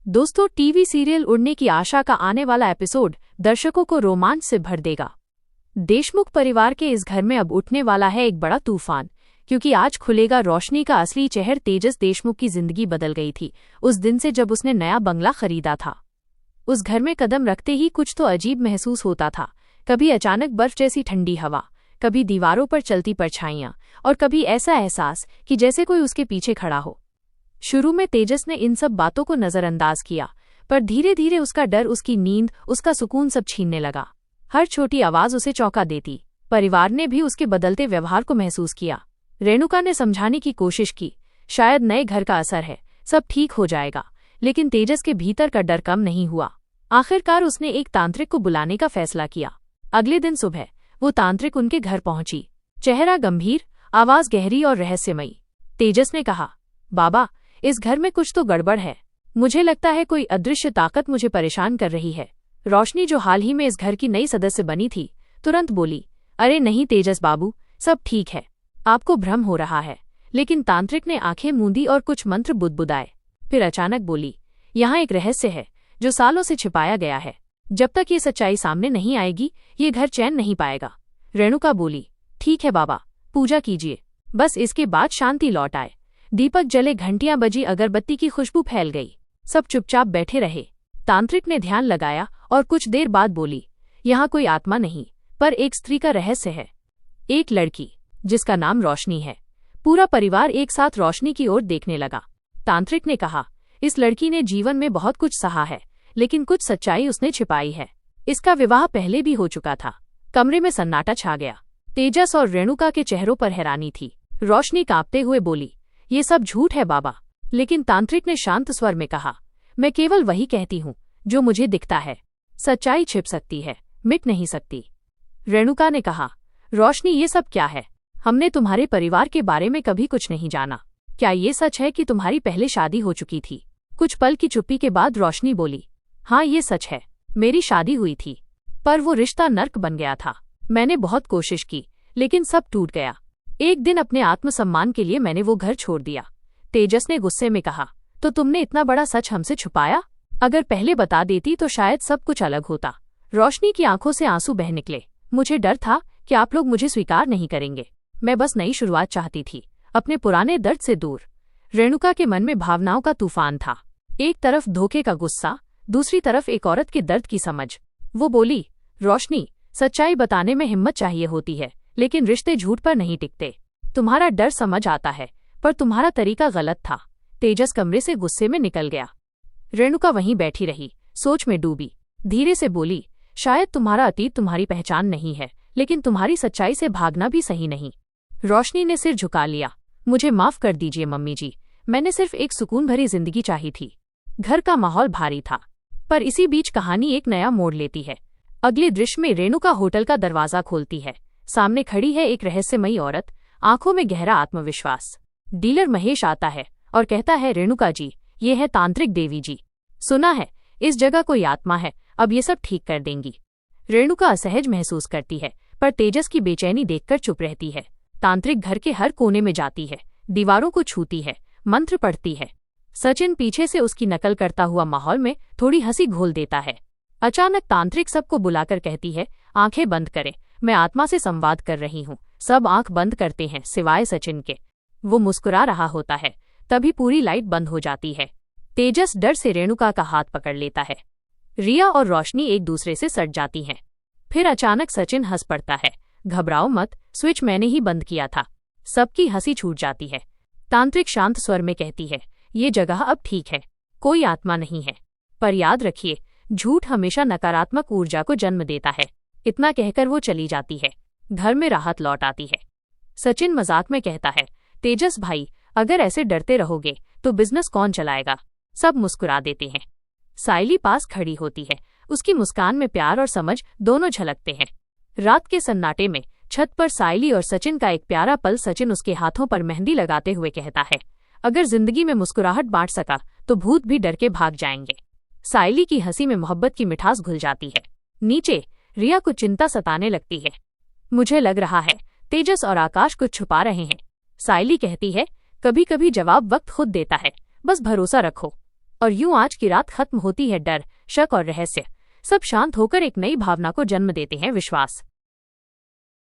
दोस्तों, TV serial उड़ने की आशा का आने वाला एपिसोड दर्शकों को रोमांच से भर देगा। देशमुख परिवार के इस घर में अब उठने वाला है एक बड़ा तूफान, क्योंकि आज खुलेगा रोशनी का असली चेहरा। तेजस देशमुख की जिंदगी बदल गई थी उस दिन से जब उसने नया बंगला खरीदा था। उस घर में कदम रखते ही कुछ तो अजीब महसूस होता था। कभी अचानक बर्फ जैसी ठंडी हवा, कभी दीवारों पर चलती परछाइयां, और कभी ऐसा एहसास कि जैसे कोई उसके पीछे खड़ा हो। शुरू में तेजस ने इन सब बातों को नजरअंदाज किया, पर धीरे धीरे उसका डर, उसकी नींद, उसका सुकून सब छीनने लगा। हर छोटी आवाज उसे चौंका देती। परिवार ने भी उसके बदलते व्यवहार को महसूस किया। रेणुका ने समझाने की कोशिश की, शायद नए घर का असर है, सब ठीक हो जाएगा। लेकिन तेजस के भीतर का डर कम नहीं हुआ। आखिरकार उसने एक तांत्रिक को बुलाने का फैसला किया। अगले दिन सुबह वो तांत्रिक उनके घर पहुंची। चेहरा गंभीर, आवाज गहरी और रहस्यमयी। तेजस ने कहा, बाबा, इस घर में कुछ तो गड़बड़ है। मुझे लगता है कोई अदृश्य ताकत मुझे परेशान कर रही है। रोशनी, जो हाल ही में इस घर की नई सदस्य बनी थी, तुरंत बोली, अरे नहीं तेजस बाबू, सब ठीक है, आपको भ्रम हो रहा है। लेकिन तांत्रिक ने आंखें मूंदी और कुछ मंत्र बुदबुदाए। फिर अचानक बोली, यहाँ एक रहस्य है जो सालों से छिपाया गया है। जब तक ये सच्चाई सामने नहीं आएगी, ये घर चैन नहीं पाएगा। रेणुका बोली, ठीक है बाबा, पूजा कीजिए, बस इसके बाद शांति लौट आए। दीपक जले, घंटियां बजी, अगरबत्ती की खुशबू फैल गई। सब चुपचाप बैठे रहे। तांत्रिक ने ध्यान लगाया और कुछ देर बाद बोली, यहाँ कोई आत्मा नहीं, पर एक स्त्री का रहस्य है। एक लड़की जिसका नाम रोशनी है। पूरा परिवार एक साथ रोशनी की ओर देखने लगा। तांत्रिक ने कहा, इस लड़की ने जीवन में बहुत कुछ सहा है, लेकिन कुछ सच्चाई उसने छिपाई है। इसका विवाह पहले भी हो चुका था। कमरे में सन्नाटा छा गया। तेजस और रेणुका के चेहरों पर हैरानी थी। रोशनी कांपते हुए बोली, ये सब झूठ है बाबा। लेकिन तांत्रिक ने शांत स्वर में कहा, मैं केवल वही कहती हूँ जो मुझे दिखता है। सच्चाई छिप सकती है, मिट नहीं सकती। रेणुका ने कहा, रोशनी, ये सब क्या है? हमने तुम्हारे परिवार के बारे में कभी कुछ नहीं जाना। क्या ये सच है कि तुम्हारी पहले शादी हो चुकी थी? कुछ पल की चुप्पी के बाद रोशनी बोली, हाँ ये सच है, मेरी शादी हुई थी, पर वो रिश्ता नर्क बन गया था। मैंने बहुत कोशिश की, लेकिन सब टूट गया। एक दिन अपने आत्मसम्मान के लिए मैंने वो घर छोड़ दिया। तेजस ने गुस्से में कहा, तो तुमने इतना बड़ा सच हमसे छुपाया? अगर पहले बता देती तो शायद सब कुछ अलग होता। रोशनी की आंखों से आंसू बह निकले। मुझे डर था कि आप लोग मुझे स्वीकार नहीं करेंगे। मैं बस नई शुरुआत चाहती थी, अपने पुराने दर्द से दूर। रेणुका के मन में भावनाओं का तूफान था। एक तरफ धोखे का गुस्सा, दूसरी तरफ एक औरत के दर्द की समझ। वो बोली, रोशनी, सच्चाई बताने में हिम्मत चाहिए होती है, लेकिन रिश्ते झूठ पर नहीं टिकते। तुम्हारा डर समझ आता है, पर तुम्हारा तरीका गलत था। तेजस कमरे से गुस्से में निकल गया। रेणुका वहीं बैठी रही, सोच में डूबी। धीरे से बोली, शायद तुम्हारा अतीत तुम्हारी पहचान नहीं है, लेकिन तुम्हारी सच्चाई से भागना भी सही नहीं। रोशनी ने सिर झुका लिया। मुझे माफ कर दीजिए मम्मी जी, मैंने सिर्फ एक सुकून भरी जिंदगी चाही थी। घर का माहौल भारी था, पर इसी बीच कहानी एक नया मोड़ लेती है। अगले दृश्य में रेणुका होटल का दरवाजा खोलती है। सामने खड़ी है एक रहस्यमयी औरत, आंखों में गहरा आत्मविश्वास। डीलर महेश आता है और कहता है, रेणुका जी, ये है तांत्रिक देवी जी। सुना है इस जगह कोई आत्मा है, अब ये सब ठीक कर देंगी। रेणुका असहज महसूस करती है, पर तेजस की बेचैनी देखकर चुप रहती है। तांत्रिक घर के हर कोने में जाती है, दीवारों को छूती है, मंत्र पढ़ती है। सचिन पीछे से उसकी नकल करता हुआ माहौल में थोड़ी हंसी घोल देता है। अचानक तांत्रिक सबको बुलाकर कहती है, आंखें बंद करें, मैं आत्मा से संवाद कर रही हूँ। सब आंख बंद करते हैं सिवाय सचिन के। वो मुस्कुरा रहा होता है, तभी पूरी लाइट बंद हो जाती है। तेजस डर से रेणुका का हाथ पकड़ लेता है। रिया और रोशनी एक दूसरे से सट जाती हैं। फिर अचानक सचिन हंस पड़ता है, घबराओ मत, स्विच मैंने ही बंद किया था। सबकी हंसी छूट जाती है। तांत्रिक शांत स्वर में कहती है, ये जगह अब ठीक है, कोई आत्मा नहीं है, पर याद रखिए, झूठ हमेशा नकारात्मक ऊर्जा को जन्म देता है। इतना कहकर वो चली जाती है। घर में राहत लौट आती है। सचिन मजाक में कहता है, तेजस भाई, अगर ऐसे डरते रहोगे तो बिजनेस कौन चलाएगा? सब मुस्कुरा देते हैं। साइली पास खड़ी होती है। उसकी मुस्कान में प्यार और समझ दोनों झलकते हैं। रात के सन्नाटे में छत पर साइली और सचिन का एक प्यारा पल। सचिन उसके हाथों पर मेहंदी लगाते हुए कहता है, अगर जिंदगी में मुस्कुराहट बांट सका तो भूत भी डर के भाग जाएंगे। साइली की हंसी में मोहब्बत की मिठास घुल जाती है। नीचे रिया को चिंता सताने लगती है। मुझे लग रहा है तेजस और आकाश कुछ छुपा रहे हैं। साइली कहती है, कभी कभी जवाब वक्त खुद देता है, बस भरोसा रखो। और यूं आज की रात खत्म होती है डर, शक और रहस्य सब शांत होकर एक नई भावना को जन्म देते हैं, विश्वास।